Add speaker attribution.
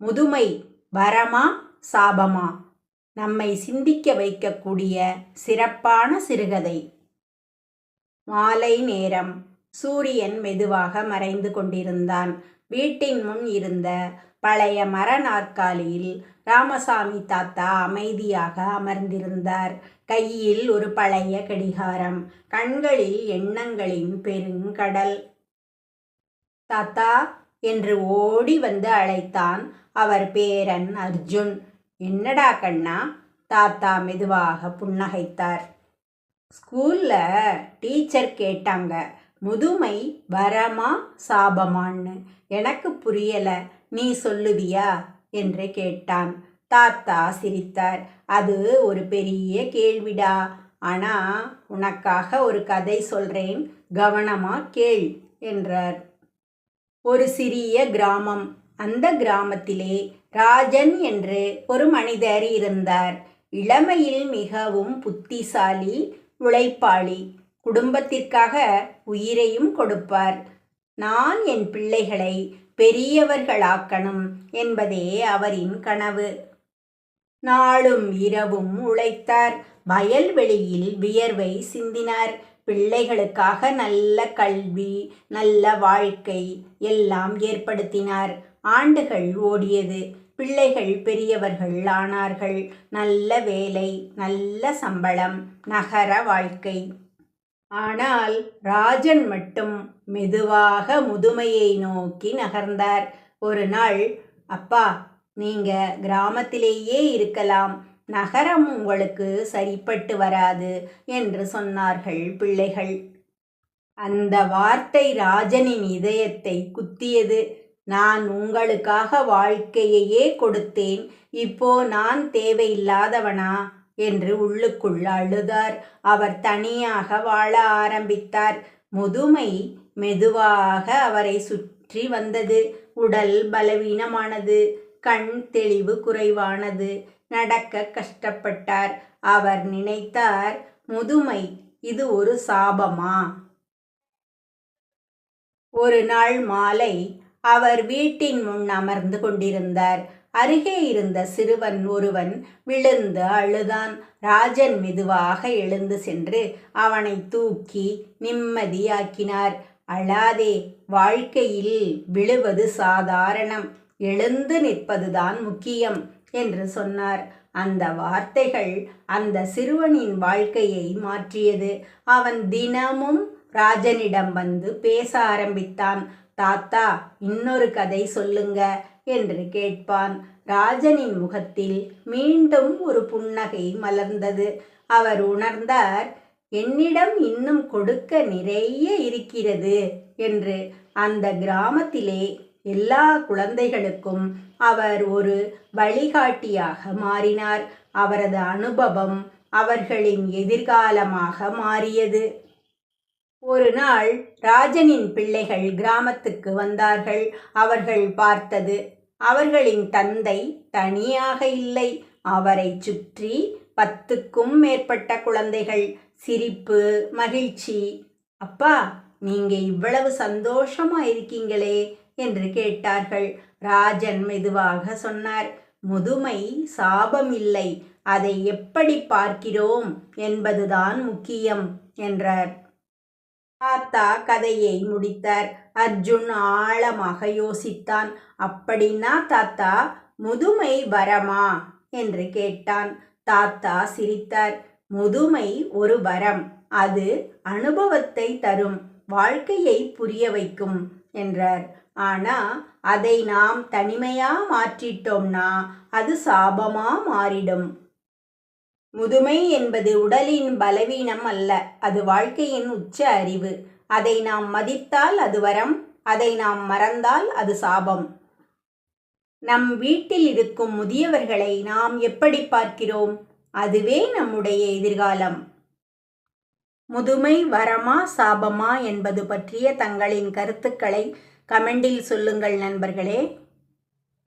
Speaker 1: முதுமை வரமா சாபமா? நம்மை சிந்திக்க வைக்கக்கூடிய சிறப்பான சிறுகதை. மாலை நேரம். சூரியன் மெதுவாக மறைந்து கொண்டிருந்தான். வீட்டின் முன் இருந்த பழைய மர நாற்காலியில் ராமசாமி தாத்தா அமைதியாக அமர்ந்திருந்தார். கையில் ஒரு பழைய கடிகாரம், கண்களில் எண்ணங்களின் பெருங்கடல். தாத்தா என்று ஓடி வந்து அழைத்தான் அவர் பேரன் அர்ஜுன். என்னடா கண்ணா? தாத்தா மெதுவாக புன்னகைத்தார். ஸ்கூல்ல டீச்சர் கேட்டாங்க, முதுமை வரமா சாபமான்னு. எனக்கு புரியல, நீ சொல்லுவியா என்று கேட்டான். தாத்தா சிரித்தார். அது ஒரு பெரிய கேள்விடா. ஆனா உனக்காக ஒரு கதை சொல்றேன், கவனமா கேள் என்றார். ஒரு சிறிய கிராமம். அந்த கிராமத்திலே ராஜன் என்று ஒரு மனிதர் இருந்தார். இளமையில் மிகவும் புத்திசாலி, உழைப்பாளி, குடும்பத்திற்காக உயிரையும் கொடுப்பார். நான் என் பிள்ளைகளை பெரியவர்களாக்கணும் என்பதே அவரின் கனவு. நாளும் இரவும் உழைத்தார். வயல்வெளியில் வியர்வை சிந்தினார். பிள்ளைகளுக்காக நல்ல கல்வி, நல்ல வாழ்க்கை எல்லாம் ஏற்படுத்தினார். ஆண்டுகள் ஓடியது. பிள்ளைகள் பெரியவர்கள் ஆனார்கள். நல்ல வேலை, நல்ல சம்பளம், நகர வாழ்க்கை. ஆனால் ராஜன் மட்டும் மெதுவாக முதுமையை நோக்கி நகர்ந்தார். ஒரு நாள், அப்பா, நீங்க கிராமத்திலேயே இருக்கலாம், நகரம் உங்களுக்கு சரிப்பட்டு வராது என்று சொன்னார்கள் பிள்ளைகள். அந்த வார்த்தை ராஜனின் இதயத்தை குத்தியது. நான் உங்களுக்காக வாழ்க்கையையே கொடுத்தேன், இப்போ நான் தேவையில்லாதவனா என்று உள்ளுக்குள் அழுதார். அவர் தனியாக வாழ ஆரம்பித்தார். முதுமை மெதுவாக அவரை சுற்றி வந்தது. உடல் பலவீனமானது, கண் தெளிவு குறைவானது, நடக்க கஷ்டப்பட்டார். அவர் நினைத்தார், முதுமை இது ஒரு சாபமா? ஒரு நாள் மாலை அவர் வீட்டின் முன் அமர்ந்து கொண்டிருந்தார். அருகே இருந்த சிறுவன் ஒருவன் விழுந்து அழுதான். ராஜன் மெதுவாக எழுந்து சென்று அவனை தூக்கி நிம்மதியாக்கினார். அழாதே, வாழ்க்கையில் விழுவது சாதாரணம், எழுந்து நிற்பதுதான் முக்கியம் என்று சொன்னார். அந்த வார்த்தைகள் அந்த சிறுவனின் வாழ்க்கையை மாற்றியது. அவன் தினமும் ராஜனிடம் வந்து பேச ஆரம்பித்தான். தாத்தா, இன்னொரு கதை சொல்லுங்க என்று கேட்பான். ராஜனின் முகத்தில் மீண்டும் ஒரு புன்னகை மலர்ந்தது. அவர் உணர்ந்தார், என்னிடம் இன்னும் கொடுக்க நிறைய இருக்கிறது என்று. அந்த கிராமத்திலே எல்லா குழந்தைகளுக்கும் அவர் ஒரு வழிகாட்டியாக மாறினார். அவரது அனுபவம் அவர்களின் எதிர்காலமாக மாறியது. ஒரு நாள் ராஜனின் பிள்ளைகள் கிராமத்துக்கு வந்தார்கள். அவர்கள் பார்த்தது, அவர்களின் தந்தை தனியாக இல்லை, அவரை சுற்றி 10க்கும் மேற்பட்ட குழந்தைகள். சிரிப்பு, மகிழ்ச்சி. அப்பா, நீங்க இவ்வளவு சந்தோஷமா இருக்கீங்களே என்று கேட்டார்கள். ராஜன் மெதுவாக சொன்னார், முதுமை சாபம் இல்லை, அதை எப்படி பார்க்கிறோம் என்பதுதான் முக்கியம் என்றார். தாத்தா கதையை முடித்தார். அர்ஜுன் ஆழமாக யோசித்தான். அப்படின்னா தாத்தா, முதுமை வரமா என்று கேட்டான். தாத்தா சிரித்தார். முதுமை ஒரு வரம், அது அனுபவத்தை தரும், வாழ்க்கையை புரிய வைக்கும் என்றார். ஆனா அதை நாம் தனிமையா மாற்றிட்டோம்னா அது சாபமா மாறிடும். முதுமை என்பது உடலின் பலவீனம் அல்ல, அது வாழ்க்கையின் உச்ச அறிவு. அதை நாம் மதித்தால் அது வரம், அதை நாம் மறந்தால் அது சாபம். நம் வீட்டில் இருக்கும் முதியவர்களை நாம் எப்படி பார்க்கிறோம்? அதுவே நம்முடைய எதிர்காலம். முதுமை வரமா சாபமா என்பது பற்றிய தங்களின் கருத்துக்களை கமெண்டில் சொல்லுங்கள் நண்பர்களே.